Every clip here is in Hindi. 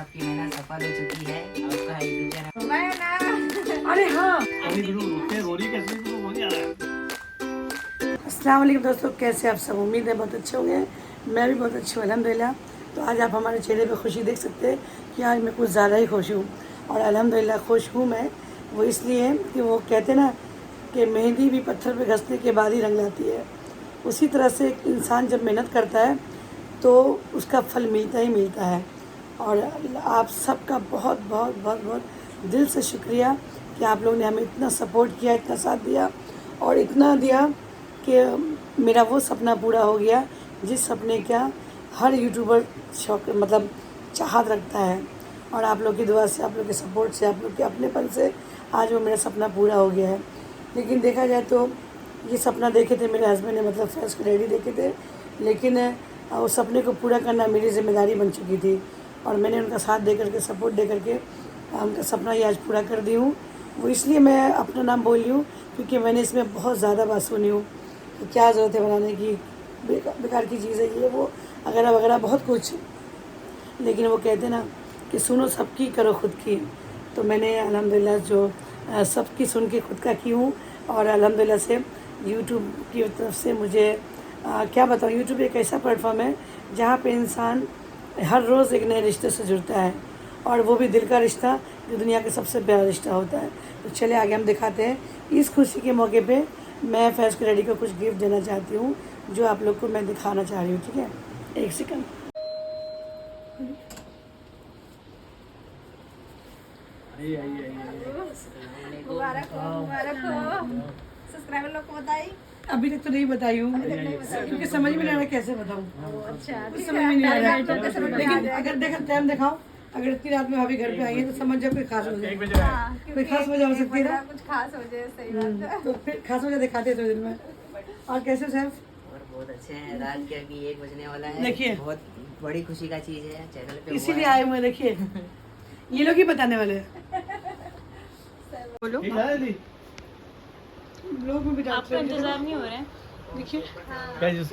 आपकी मेहनत सफल हो चुकी है। आपका यूट्यूब चैनल मैं ना अरे हाँ, अस्सलाम वालेकुम दोस्तों, कैसे आप सब? उम्मीद है बहुत अच्छे होंगे। मैं भी बहुत अच्छी हूँ अल्हम्दुलिल्लाह। तो आज आप हमारे चेहरे पे खुशी देख सकते हैं कि आज मैं कुछ ज़्यादा ही खुश हूँ। और अल्हम्दुलिल्लाह खुश हूँ मैं, वो इसलिए कि वो कहते ना कि मेहंदी भी पत्थर पे घसने के बाद ही रंग लाती है। उसी तरह से एक इंसान जब मेहनत करता है तो उसका फल मिलता ही मिलता है। और आप सबका बहुत बहुत बहुत बहुत दिल से शुक्रिया कि आप लोगों ने हमें इतना सपोर्ट किया, इतना साथ दिया और इतना दिया कि मेरा वो सपना पूरा हो गया जिस सपने का हर यूट्यूबर शौक मतलब चाहत रखता है। और आप लोग की दुआ से, आप लोग के सपोर्ट से, आप लोग के अपनेपन से आज वो मेरा सपना पूरा हो गया है। लेकिन देखा जाए तो ये सपना देखे थे मेरे हस्बैंड ने, मतलब फैस के रेडी देखे थे, लेकिन उस सपने को पूरा करना मेरी ज़िम्मेदारी बन चुकी थी और मैंने उनका साथ दे करके, सपोर्ट दे करके उनका सपना ही आज पूरा कर दी हूँ। वो इसलिए मैं अपना नाम बोल रही हूँ क्योंकि मैंने इसमें बहुत ज़्यादा बात सुनी हूँ कि क्या ज़रूरत है बनाने की, बेकार की चीज़ है ये वो वगैरह वगैरह बहुत कुछ। लेकिन वो कहते ना कि सुनो सबकी करो खुद की। तो मैंने अल्हम्दुलिल्लाह जो सबकी सुन के खुद का की हूँ। और अल्हम्दुलिल्लाह से यूट्यूब की तरफ से मुझे क्या बताऊँ, यूट्यूब एक ऐसा प्लेटफॉर्म है जहाँ पे इंसान हर रोज़ एक नए रिश्ते से जुड़ता है और वो भी दिल का रिश्ता जो दुनिया का सबसे प्यारा रिश्ता होता है। तो चले आगे हम दिखाते हैं। इस खुशी के मौके पे मैं फैज़ के रेडी को कुछ गिफ्ट देना चाहती हूँ जो आप लोग को मैं दिखाना चाह रही हूँ। ठीक है, एक सेकंड। मुबारक हो सब्सक्राइबर लोग को बताई। अभी तक तो नहीं बताई हूँ क्योंकि समझ में नहीं आ रहा कैसे बताऊँ। अच्छा कुछ समझ में नहीं आ रहा है। लेकिन अगर देखा टाइम दिखाओ, अगर इतनी रात में भाभी घर पे आई है तो समझ जाओ कोई खास हो जाए, कोई खास वजह हो सकती है ना। कुछ खास हो जाए, सही बात है। तो फिर खास वजह दिखाते हैं थोड़ी देर में। और कैसे सैफ? और बहुत अच्छे हैं। रात के अभी 1 बजने वाला है। देखिए, बहुत बड़ी खुशी का चीज है चैनल पे, इसीलिए आए हुए हैं। देखिए ये लोग ही बताने वाले हैं। बोलो, लोग में भी आपको इंतजार नहीं हो रहा है? देखिए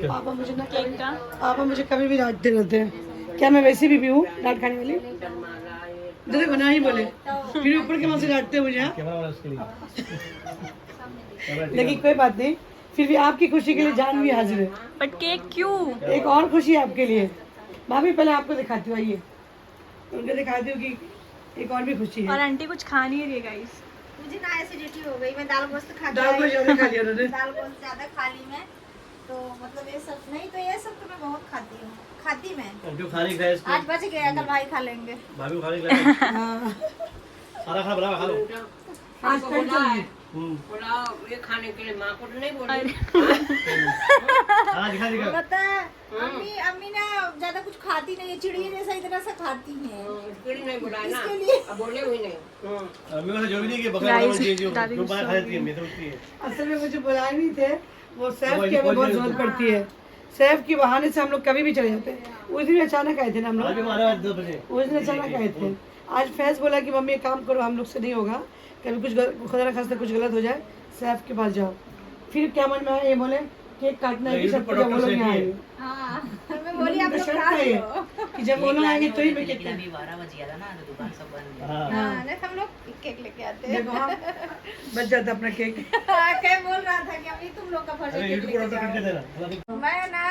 पापा मुझे ना केक का पापा मुझे कभी भी डांटते रहते हैं। क्या मैं वैसे भी हूँ डांट खाने वाली? देखो ना ही बोले फिर ऊपर के वहाँ से डांटते हैं मुझे। लेकिन कोई बात नहीं, फिर भी आपकी खुशी के लिए जान भी हाजिर है। बट केक क्यों? एक और खुशी है आपके लिए। भाभी पहले आपको दिखाती हूँ, आइए उनको दिखाती हूँ कि एक और भी खुशी और है। आंटी कुछ खा नहीं रही गाइस। मुझे ना एसिडिटी हो गई, मैं दाल गोश्त खा दाल को ज्यादा खा लिया उन्होंने। दाल गोश्त ज्यादा खा ली मैं, तो मतलब ये सब नहीं, तो ये सब तो मैं बहुत खाती हूँ, खाती मैं। जो खाने का है इसको आज बच गया, कल भाई खा लेंगे। भाभी को खाने का है। हाँ, सारा खा बना खा लो। आज कल चलिए। पुलाव ये खाने के लिए माँ को तो नहीं बोली। अरे खाना दिखा दिखा। पता है अम्मी ना ज्यादा कुछ खाती नहीं है, चिड़िया जैसा इतना सा खाती है। फिर नहीं बुलाया ना, इसके लिए अब बोले हुई नहीं। मेरे को जो भी नहीं कि बकरा Guys, चीज जो दादी जो गुस्सा बाहर हो खाती है गई। मैं समझती है। असल में मुझे बुलाए नहीं थे, वो सैफ वो की हमें बहुत ये जरूरत पड़ती है। सैफ की बहाने से हम लोग कभी भी चले जाते हैं। उस दिन अचानक आए थे ना हम अभी लोग, हमारा 2 बजे उस दिन अचानक आए थे। आज फैज बोला कि मम्मी एक काम करो, हम लोग से नहीं होगा, कभी कुछ खुदा ना खास्ता कुछ गलत हो जाए, सैफ के पास जाओ। फिर क्या मन में आया, ये बोले केक काटना है कि सब जब वो लोग यहाँ आएंगे। हाँ, तो मैं बोली आप लोग शर्त खा था ये लो। कि जब वो लोग आएंगे तो ही मैं केक लेकिन अभी 12 बज गया था ना तो दुकान सब बंद है। हां हाँ, नहीं हम लोग केक लेके आते हैं। देखो, हाँ बच जाता अपना केक। क्या बोल रहा था कि अभी तुम लोग का फर्ज है अरे केक यूट्यूब लेके पर जाओ। कर देना। मैं ना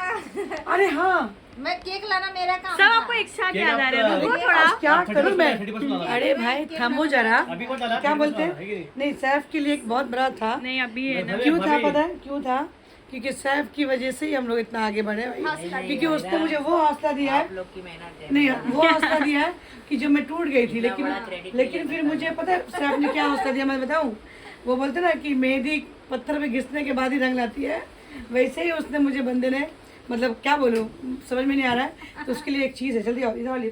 अरे हाँ, मैं केक लाना मेरा काम सब था। आपको एक साथ केक याद आ रहा है। आपका- रुको थोड़ा। आज क्या करूँ मैं? 30% वाला। अरे भाई थमो जरा। अभी कौन डाला? क्या बोलते 30% वाला, है कि हैं? नहीं? नहीं, सैफ के लिए एक बहुत बड़ा था। नहीं अभी है ना। अरे क्यों था भाभी। पता है क्यों था? क्योंकि सैफ की वजह से ही हम लोग इतना आगे बढ़े भाई। क्योंकि उसने मुझे वो हौसला दिया आप है, लोग की मेहनत है। नहीं वो हौसला दिया है कि जो मैं टूट गई थी, लेकिन फिर मुझे पता है सैफ ने क्या हौसला दिया, मैं बताऊं? वो बोलते ना कि मेहंदी पत्थर पे घिसने के बाद ही रंग लाती है, वैसे ही उसने मुझे बंदे ने, मतलब क्या बोलूं, समझ में नहीं आ रहा है। तो उसके लिए एक चीज़ है, जल्दी आओ इधर वाली,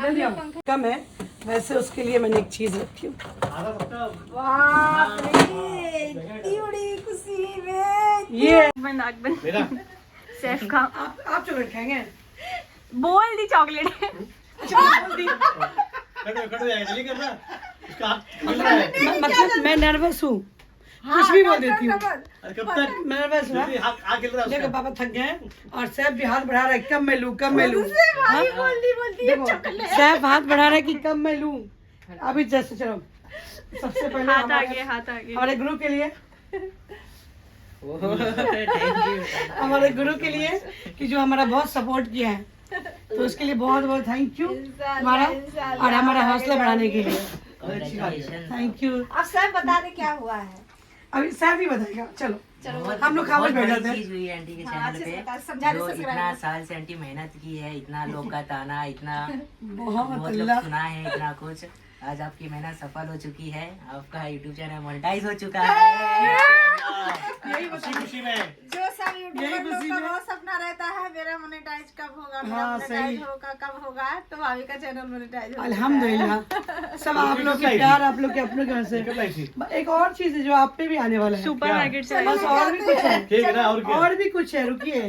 जल्दी आओ, कम है वैसे उसके लिए मैंने एक चीज़ रखी हूँ। आधा पत्ता बाप रे, इतनी बड़ी खुशी में। ये नाक बंद। मेरा सेफ का आप चॉकलेट खाएंगे? बोल दी चॉकलेट है। अच्छा बोल दी। कटो कटो जाएगा, जल्दी करना। इसका हाथ मिल रहा है। मतलब मैं नर्वस हूँ कुछ भी बोल देती हूँ। अरे कब तक मैं बस हुआ जल्दी हाथ खेल रहा है देखो उसका। पापा थक गए हैं और सैफ भी हाथ बढ़ा रहा है कब मैं लूं कब मैं लूं। भाई बोलती देखो सैफ हाथ बढ़ा रहा है कि कब मैं लूं। अभी जैसे चलो सबसे पहले हाथ आगे हाथ आगे। हमारे गुरु के लिए थैंक यू। हमारे गुरु के लिए कि जो हमारा बहुत सपोर्ट किया है तो उसके लिए बहुत बहुत थैंक यू हमारा और हमारा हौसला बढ़ाने के लिए थैंक यू। अब सब बता दे क्या हुआ है। अभी सैफ ही बताएगा चलो बहुत- हम लोग खामोश बहुत बैठ बड़ी जाते हैं। चीज हुई है आंटी के हाँ, चैनल अच्छे से पे बता, समझा दे जो subscribe इतना कर। साल से आंटी मेहनत की है, इतना लोग का ताना, इतना बहुत बहुत लोग अल्लाह सुना है, इतना कुछ। आज आपकी मेहनत सफल हो चुकी है, आपका यूट्यूब चैनल मोनेटाइज हो चुका है। यही खुशी खुशी में जो सब यही यूट्यूबर लोग खुशी का में। बहुत सपना रहता है मेरा मोनेटाइज कब होगा, मेरा हाँ, मोनेटाइज सही। होगा कब होगा, तो भाभी का चैनल मोनेटाइज हो अल्हम्दुलिल्लाह सब आप लोग के प्यार आप लोग के अपनों की वजह से। कब लाई थी? एक और चीज है जो आप पे भी आने वाला है सुपर क्या? मार्केट से बस और भी कुछ है ठीक है ना और क्या और भी कुछ है रुकिए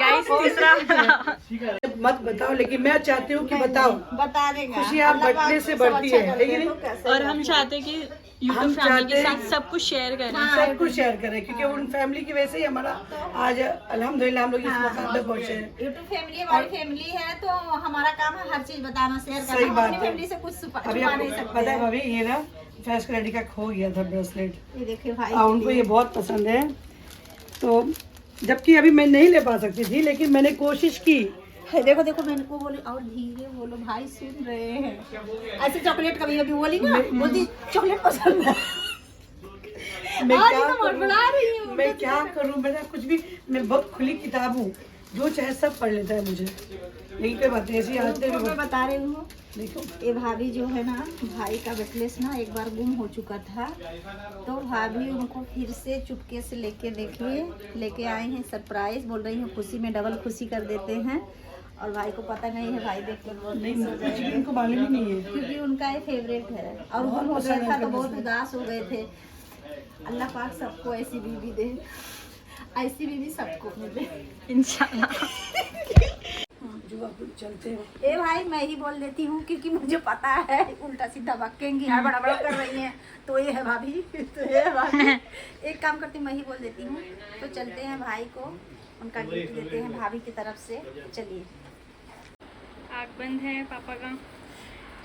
गाइस तीसरा वाला। ठीक है मत बताओ लेकिन मैं चाहती हूँ कि बताओ बता देगा। खुशी आप अल्लाह बंटने पाक से सब बढ़ती अच्छा है, कर है कि दे, नहीं? तो कैसे और हम चाहते हैं कि यूट्यूब हम फैमिली चाहते के हैं- साथ सब कुछ शेयर करें। सब कुछ शेयर करें क्योंकि उन फैमिली की वजह से ही हमारा आज अल्हम्दुलिल्लाह हम लोग इस मुकाम पे पहुंचे हैं। यूट्यूब फैमिली हमारी फैमिली है तो हमारा काम है हर चीज बताना शेयर सही करना। हम बात अपनी है। फैमिली से कुछ अभी छुपा आपको नहीं पता है सकते। भाभी ये ना फैस क्रेडी का खो गया था ब्रेसलेट ये देखिए भाई और उनको ये बहुत पसंद है तो जबकि अभी मैं नहीं ले पा सकती थी लेकिन मैंने कोशिश की। देखो देखो मैंने को बोली और धीरे बोलो भाई सुन रहे हैं। ऐसे चॉकलेट कभी कभी बोली ना बोलती चॉकलेट पसंद है। मैं आज क्या तो करूं? बड़बड़ा रही हूँ। मैं क्या करूं मेरा कुछ भी मैं बहुत खुली किताब हूँ जो चाहे सब पढ़ लेता है मुझे लेकिन कोई बात नहीं ऐसी आदतें भी मैं बता रही हूँ देखो ये भाभी जो है ना भाई का नेकलेस ना एक बार गुम हो चुका था तो भाभी उनको फिर से चुपके से लेके आए हैं सरप्राइज। बोल रही हूँ खुशी में डबल खुशी कर देते हैं और भाई को पता नहीं है। भाई देख कर बहुत नहीं खुश हो कुछ जाएंगे भी उनको मालूम ही नहीं है। क्योंकि उनका ये फेवरेट है और गुम हो गया था तो बहुत उदास हो गए थे। अल्लाह पाक सबको ऐसी बीवी दे, ऐसी बीवी सबको मिले इंशाल्लाह। जो आप लोग चलते हैं ए भाई मैं ही बोल देती हूँ क्योंकि मुझे पता है उल्टा सीधा बकेंगी यार बड़ा बड़ा कर रही हैं तो ये है भाभी तो ये है भाभी। एक काम करती हूँ मैं ही बोल देती हूँ तो चलते हैं भाई को उनका गिफ्ट देते हैं भाभी की तरफ से। चलिए आग बंद है पापा का।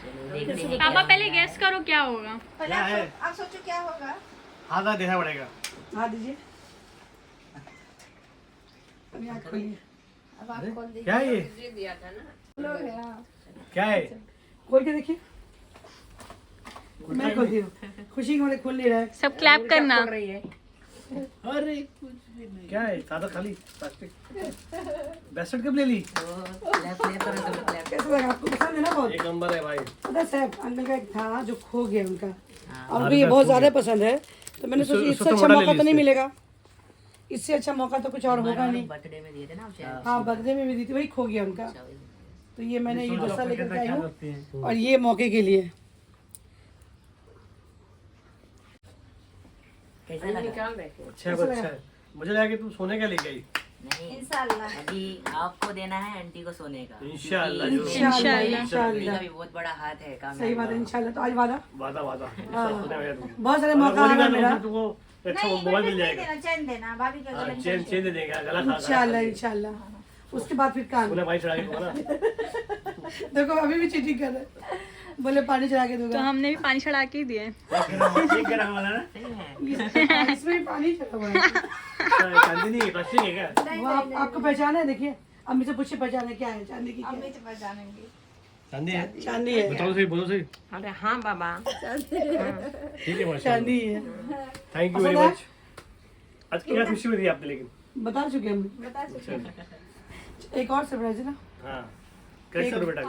चलो देखते हैं पापा क्या पहले होता है। गेस करो क्या होगा। पहले क्या है? आप सोचो क्या होगा। हाथ ना देखना पड़ेगा हाँ दीजिए अभी आँख खोलिए अब आप खोल दीजिए। क्या है ये दे दिया था ना लोग हैं, हाँ। क्या है खोल के देखिए मैं खोलती हूँ खुशी के मारे खुल नहीं रहा है। सब क्लैप करना। अरे क्या है सादा खाली प्लास्टिक ब्रेसलेट कब ले ली तो clap करो, सब clap। कैसा लगा आपको पसंद है ना बहुत। एक नंबर है भाई पता है सैफ अंकल का एक था जो खो गया उनका हाँ। और उनको ये बहुत ज्यादा पसंद है तो मैंने सोचा उससे इससे तो अच्छा बड़ा ले मौका ली तो नहीं इससे। मिलेगा इससे अच्छा मौका तो कुछ और होगा नहीं। बर्थडे में दिए थे ना आप शायद। हाँ बर्थडे में भी दी थी वही खो गया उनका तो ये मैंने ये गुस्सा लेकर के आई हूँ रखती हैं और ये मौके के लिए कैसा लगा? निकाल रहे थे अच्छा है वो अच्छा है मुझे लगा कि तुम सोने का लेके आई नहीं, इंशाल्लाह अभी आपको देना है आंटी को सोने का। इंशाल्लाह, क्योंकि जरूर। इंशाल्लाह आंटी का इंशाल्लाह भी बहुत बड़ा हाथ है काम सही बात है इंशाल्लाह तो आज वादा वादा वादा हाँ। सोने में तुम बहुत सारे मौका आ रहा है मेरा तुमको अच्छा नहीं मोबाइल मिल नहीं जाएगा देना चैन देना भाभी का हाँ, गले में चेन चेन दे देगा गला खा इंशाल्लाह इंशाल्लाह उसके बाद फिर कान तूने भाई चढ़ा के दूंगा ना देखो अभी भी चीटिंग कर रहे हैं। बोले पानी चढ़ा के तो दूंगा हमने भी पानी चढ़ा के ही दिए। एक ग्राम वाला ना सही है। इसमें भी पानी चढ़ा हुआ है चांदी नहीं है प्लास्टिक है क्या वो आपको पहचान है देखिए अम्मी से पूछिए पहचान है क्या है चांदी की क्या अम्मी है? से पहचानेंगे। चांदी है चांदी है बताओ सही बोलो सही अरे हाँ बाबा ठीक है माशाल्लाह चांदी है थैंक यू वेरी पसंद है? मच आज क्या खुशी हुई थी आपने लेकिन बता चुके हम बता चुके एक और सरप्राइज है ना हाँ कैसे करो बेटा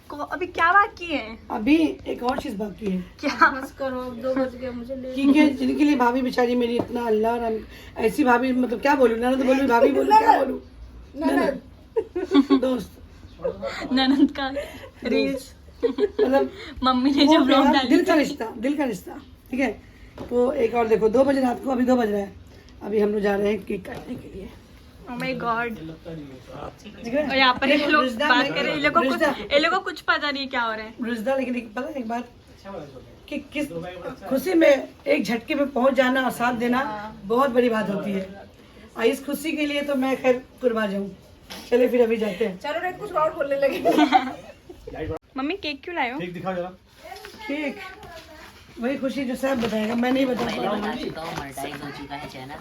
को अभी क्या बाकी है। अभी एक और चीज बाकी है क्या बस करो 2 बज गए मुझे ले क्योंकि जिनके लिए भाभी बेचारी मेरी इतना अल्लाह और ऐसी भाभी मतलब क्या बोलूं ननद बोलूं भाभी बोलूं क्या बोलूं ननद दोस्त ननद का रील्स मतलब मम्मी ने जो वो ब्लॉग प्यार, डाली दिल का रिश्ता ठीक है। तो एक और देखो 2 बजे रात को अभी 2 बज रहा है अभी हम लोग जा रहे हैं केक काटने के लिए ओह माय गॉड। ठीक है और यहाँ पर ये लोग रुजदा बात मैं- कर रहे हैं। ये लोग को रुजदा। कुछ ये लोग को कुछ पता नहीं क्या हो रहा है। रुजदा लेकिन एक पता है एक बात कि किस खुशी में एक झटके में पहुंच जाना और साथ देना बहुत बड़ी बात होती है। और इस खुशी के लिए तो मैं खैर कुर्बा जाऊं। चले फिर अभी जाते हैं। चलो रे कुछ और बोलने लगे। मम्मी केक क्यों लाए हो? केक दिखाओ जरा। केक वही खुशी जो सब बताएगा, मैं नहीं बता मैं पाऊंगा। बता चुका हूँ, मोनेटाइज हो चुका है चैनल।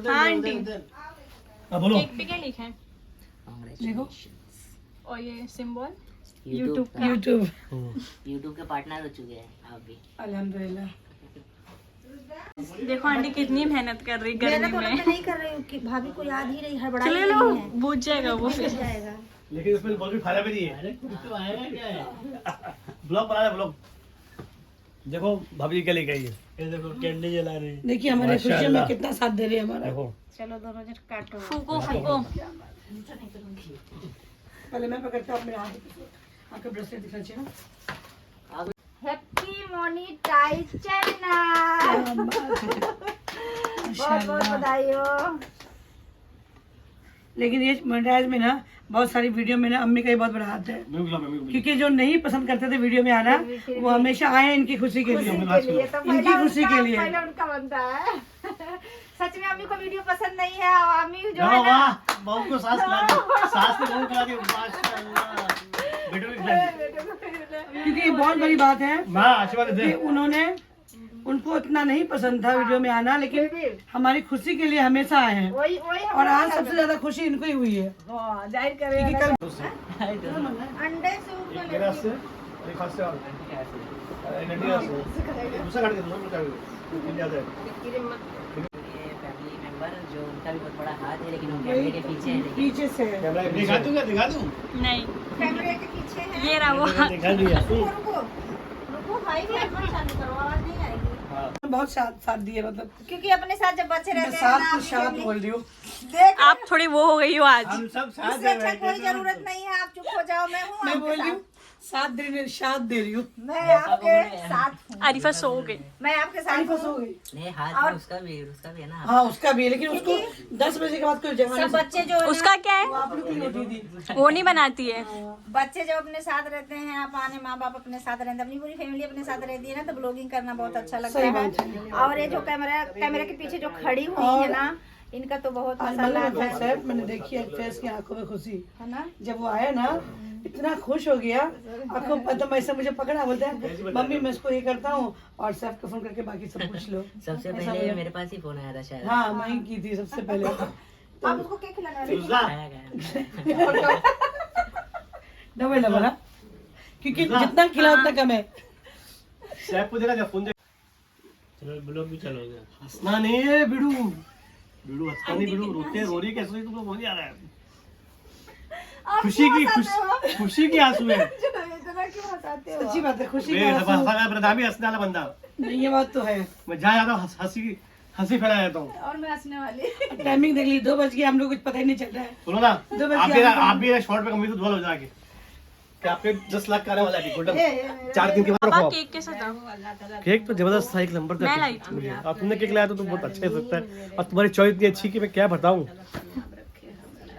हाँ आंटी, अब बोलो। केक पे क्या लिखा है? Congratulations। और ये सिंबल YouTube का यूट्यूब YouTube के पार्टनर हो चुके हैं आप भी। अल्हम्दुलिल्लाह। देखो आंटी कितनी मेहनत कर रही गर्मी मैं में। नहीं कर रही हूँ कि भाभी को याद ही नहीं, हड़बड़ा चले लो, बूझ जाएगा वो फिर। जाएगा। लेकिन इसमें बहुत भी फायदा भी नहीं है। ब्लॉग बना रहे ब्लॉग। देखो भाभी क्या लेके आई है। ये देखो कैंडी जला रही है। देखिए हमारे खुशियों में कितना साथ दे रही है हमारा। देखो चलो दोनों जन काटो। फूको फूको। पहले मैं पकड़ता हूँ अपने हाथ, आपके ब्रेसलेट दिखना चाहिए ना। Happy monetise channel. बहुत बहुत बधाई हो। लेकिन ये मोनेटाइज में ना बहुत सारी वीडियो में ना अम्मी का ही बहुत बड़ा हाथ है, क्योंकि जो नहीं पसंद करते थे वीडियो में आना वो हमेशा आए इनकी खुशी के लिए, इनकी खुशी के लिए। पहले उनका बनता है। सच में अम्मी को वीडियो पसंद नहीं है और अम्मी जो है ना वाह बहू को सांस खिला दी, सांस ने बहू खिला दी। माशाल्लाह बेटो भी खिला दी। क्योंकि ये बहुत बड़ी बात है माँ आशीर्वाद दे। कि उन्होंने, उनको इतना नहीं पसंद था वीडियो में आना, लेकिन हमारी खुशी के लिए हमेशा आए हैं। वही और आज सबसे ज्यादा खुशी इनको ही हुई है, जाहिर करे क्योंकि कल अंडे सूप में गिलास से एक हाथ से और नटी हाथ से दूसरा काट के दूसरा काट के मिल जाता है। ये फैमिली मेंबर जो उनका भी बहुत बड़ा हाथ है, लेकिन वो कैमरे के पीछे है। लेकिन पीछे से है। कैमरा दिखा दूंगा, दिखा दूं। नहीं, कैमरे के पीछे है। ये रहा वो हाथ। दिखा दिया। रुको रुको भाई हेडफोन चालू करो, आवाज नहीं आएगी। बहुत साथ दिए, मतलब क्योंकि अपने साथ जब बच्चे मैं रहते हैं ना, साथ बोल रही हूँ। देख आप थोड़ी वो हो गई हो आज। हम सब साथ इससे अच्छा कोई जरूरत नहीं है, आप चुप हो जाओ। मैं हूँ मैं आपके बोल रही हूँ साथ। साथ दे रही हूँ। मैं आपके साथ हूँ। आरिफा सो गई। मैं आपके साथ आरिफा सो हूँ। गई। नहीं, हाथ में उसका भी है ना। हाँ उसका भी है, लेकिन उसको 10 बजे के बाद कोई जगह सब नहीं बच्चे जो है ना, उसका क्या है? वो आप लोग की रोटी थी। वो नहीं बनाती है। बच्चे जब अपने साथ रहते हैं, आप आने माँ बाप अपने साथ रहते हैं, अपनी पूरी फैमिली अपने साथ रहती है ना, तो ब्लॉगिंग करना बहुत अच्छा लगता सही है। बात और ये जो कैमरे के पीछे जो खड़ी हुई है ना, इनका तो बहुत मसाला मतलब है। मैंने देखी है फेस की आंखों में खुशी, है ना। जब वो आया ना इतना खुश हो गया। आंखों तो ऐसे मुझे पकड़ा, बोलते हैं मम्मी मैं इसको ये करता हूँ और सैफ को फोन करके बाकी सब पूछ लो। सबसे पहले मेरे पास ही फोन आया था शायद। हाँ मैं ही की थी सबसे पहले। आप उसको क्या खिलाना है? आया गया। डबल डबल, क्योंकि जितना खिला उतना कम है। सैफ को देखा जब फोन दे। चलो ब्लॉग भी चलोगे। हंसना नहीं है बिडू, बिडू हंसना नहीं, बिडू रोते रो रही है। कैसे तुमको बोल आ रहा है? खुशी की आंसू है। इतना क्यों हंसाते हो? सच्ची बात है, खुशी मैं का आंसू। बदनामी हंसने वाला बंदा। नहीं ये बात तो है। मैं जहाँ जाता हूँ हंसी फैला जाता हूँ। और मैं हंसने वाली। टाइमिंग देख ली, 2 बज गए, हम लोग कुछ पता ही नहीं चल रहा है। सुनो ना, 2 बज गए। आप भी शॉर्ट पे कमी तो धुआ हो जाके कि आपके 10 लाख का आने वाला है गोल्डन 4 दिन के बाद पापा रखो। केक कैसा था? केक तो जबरदस्त था, एक नंबर मैं था। लाई थी। और तुमने केक लाया तो बहुत अच्छा लगता है, और तुम्हारी चॉइस इतनी अच्छी कि मैं क्या बताऊँ।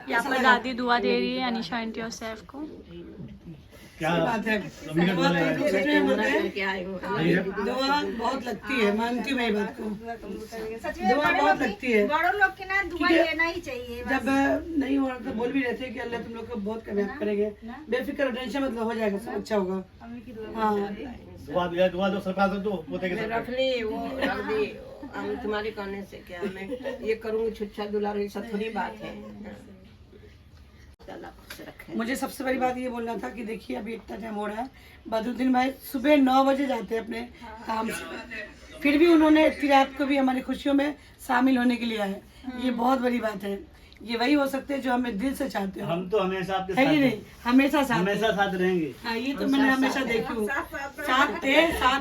यहाँ पर दादी दुआ दे रही है अनिशा आंटी और सैफ को। क्या बात है। मम्मी का दुआ ले क्या आई हूँ। दुआ बहुत लगती है, मानती हूँ मैं ये बात को। सच में दुआ बहुत लगती है। बड़ों लोग के ना दुआ ठीक है। लेना ही चाहिए। जब नहीं हो रहा तो बोल भी रहे थे कि अल्लाह तुम लोग को बहुत कामयाब करेंगे, बेफिक्र टेंशन मतलब हो जाएगा, सब अच्छा होगा। हाँ दुआ दो सरकार दो पोते के रख ली वो रख दी। हम तुम्हारे कहने से क्या मैं ये करूँगी, छुच्छा दुलार ये सब थोड़ी बात है। मुझे सबसे बड़ी बात ये बोलना था कि देखिए अभी इतना टाइम हो रहा है, बदरुद्दीन भाई सुबह 9 बजे जाते हैं अपने काम से, फिर भी उन्होंने इतनी रात को भी हमारी खुशियों में शामिल होने के लिए आए। ये बहुत बड़ी बात है। ये वही हो सकते हैं जो हमें दिल से चाहते हो। हम तो हमेशा आपके है कि नहीं? हमेशा साथ हैं। साथ रहेंगे। हाँ ये तो मैंने हमेशा देखी हूँ, साथ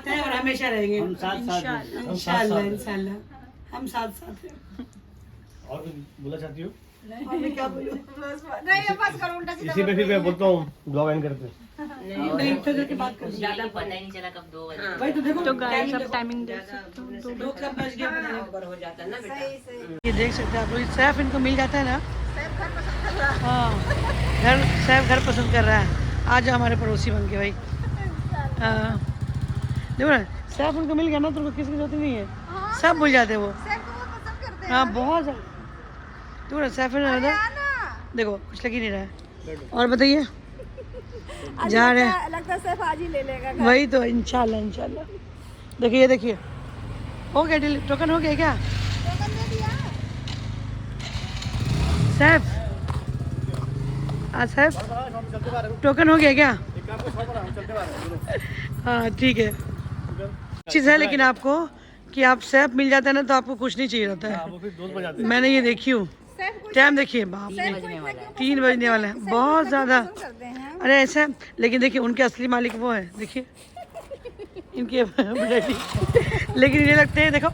हैं और हमेशा रहेंगे। इंशाल्लाह इंशाल्लाह हम साथ हैं। और कुछ बोला चाहती हूँ? और मैं क्या बोलूँ? नहीं बस करो उल्टा सीधा। इसी पे फिर मैं बोलता हूँ दुआ एंड करते हैं। नहीं इधर की बात कर। ज्यादा पता ही नहीं चला कब 2 बजे। भाई तो देखो तो गाइस अब टाइमिंग देख सकते हो। 2 कब बज गया पता नहीं। ऊपर हो जाता है ना बेटा। सही सही। ये देख सकते हैं आप लोग, सैफ इनको मिल जाता है ना। सब घर पसंद कर रहा है। हाँ सैफ घर पसंद कर रहा है। आ जाओ हमारे पड़ोसी बन के भाई। हाँ देखो ना, सैफ उनको मिल गया ना तो उनको किसी की जरूरत ही नहीं है, सब भूल जाते हैं वो। हाँ बहुत ज़्यादा। देखो ना सैफ ना, देखो कुछ लग ही नहीं रहा है। और बताइए, जा रहे हैं, लगता सैफ आज ही ले लेगा। वही तो, इंशाल्लाह इंशाल्लाह। देखिए ये देखिए, हो गया टोकन हो गया क्या सैफ? सैफ टोकन हो गया क्या? हाँ ठीक है। चीज़ है लेकिन आपको कि आप सैफ मिल जाता है ना तो आपको कुछ नहीं चाहिए रहता है। मैंने ये देखी हूँ। टाइम देखिए, बाप रे 3 बजने वाला है, बहुत ज़्यादा। अरे ऐसा है, लेकिन देखिए उनके असली मालिक वो है, देखिए इनके डैडी। लेकिन ये लगते हैं, देखो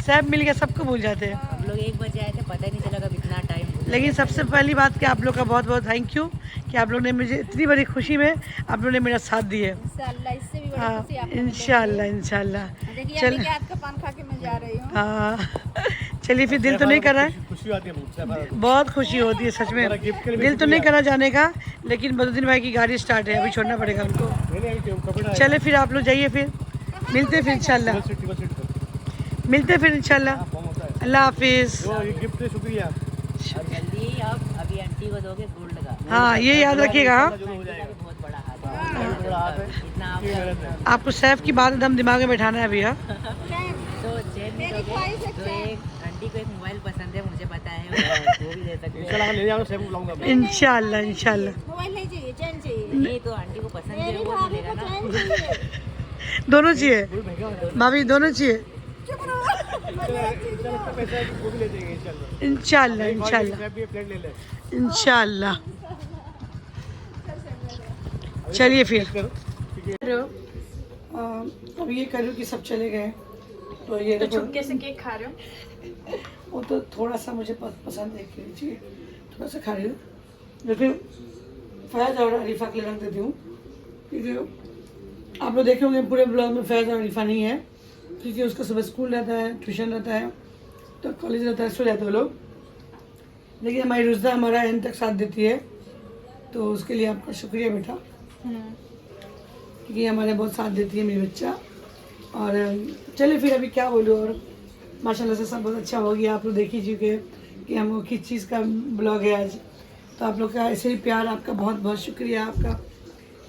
सैफ मिल गया सबको भूल जाते हैं। हम लोग 1 बजे आए थे, पता ही नहीं चला कब इतना टाइम। लेकिन सबसे पहली बात कि आप लोग का बहुत बहुत थैंक यू कि आप लोग ने मुझे इतनी बड़ी खुशी में आप लोग ने मेरा साथ दिए। इससे भी बड़ी हाँ खुशी आपको इंशाल्लाह इंशाल्लाह। देखिए चल अभी के हाथ का पान खा के मैं जा रही हूँ। हाँ चलिए फिर, दिल तो नहीं कर रहा है, खुशी आती है, बहुत खुशी होती है सच में, दिल तो नहीं करा जाने का, लेकिन बदरुद्दीन भाई की गाड़ी स्टार्ट है, अभी छोड़ना पड़ेगा उनको। चले फिर आप लोग जाइए, फिर मिलते फिर इंशाल्लाह, मिलते फिर इंशाल्लाह। अल्लाह हाफिज। गिफ्ट शुक्रिया। और जल्दी आप अभी आंटी को दोगे गोल्ड का। हाँ ये याद रखिएगा, बहुत बड़ा हाथ है, इतना आप आपको सैफ की बात एकदम दिमाग में बैठाना है अभी। हाँ तो चेन नहीं दोगे तो एक आंटी को एक मोबाइल पसंद है, मुझे पता है, वो भी दे सकते हैं। इंशाल्लाह ले जाऊंगा, सेब बुलाऊंगा। इंशाल्लाह इंशाल्लाह। मोबाइल नहीं चाहिए, चैन चाहिए। नहीं तो आंटी को पसंद है वो मिलेगा ना। दोनों चाहिए भाभी, दोनों चाहिए। इंशाल्लाह इंशाल्लाह इंशाल्लाह। चलिए फिर, अब ये करूँ कि सब चले गए तो ये तो चुपके से केक खा रहे हो? वो तो थोड़ा सा मुझे पसंद है, चाहिए थोड़ा सा खा रही हूँ, मैं फिर फैज़ और अरीफा के लिए रख देती हूँ, क्योंकि आप लोग देखे होंगे पूरे ब्लॉग में फैज़ और अरीफा नहीं है, क्योंकि उसका सुबह स्कूल रहता है, ट्यूशन रहता है, तो कॉलेज रहता है, सो जाते हैं लोग। लेकिन हमारी रुज़दा हमारा एंड तक साथ देती है, तो उसके लिए आपका शुक्रिया बेटा, क्योंकि हमारे बहुत साथ देती है मेरी बच्चा। और चलिए फिर अभी क्या बोलूँ, और माशाल्लाह से सब बहुत अच्छा हो गया। आप लोग देख ही चुके कि हम वो किस चीज़ का ब्लॉग है आज, तो आप लोग का ऐसे ही प्यार, आपका बहुत बहुत शुक्रिया। आपका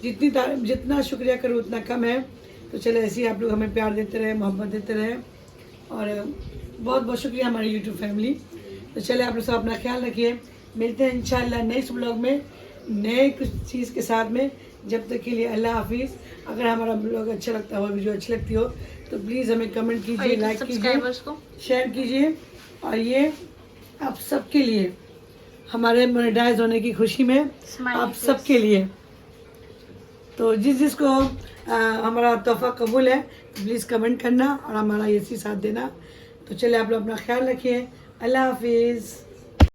जितना शुक्रिया करो उतना कम है, तो चले ऐसे ही आप लोग हमें प्यार देते रहे, मोहब्बत देते रहे, और बहुत बहुत शुक्रिया हमारी यूट्यूब फैमिली। तो चले आप लोग सब अपना ख्याल रखिए, मिलते हैं इंशाल्लाह नेक्स्ट ब्लॉग में नए कुछ चीज़ के साथ में। जब तक के लिए अल्लाह हाफिज़। अगर हमारा ब्लॉग अच्छा लगता हो, वीडियो अच्छी लगती हो, तो प्लीज़ हमें कमेंट कीजिए, लाइक कीजिए, शेयर कीजिए। और ये आप सबके लिए, हमारे मोनेटाइज होने की खुशी में आप सबके लिए। तो जिसको हमारा तोहफा कबूल है, तो प्लीज़ कमेंट करना और हमारा ये साथ देना। तो चले आप लोग अपना ख्याल रखिए, अल्लाह हाफिज़।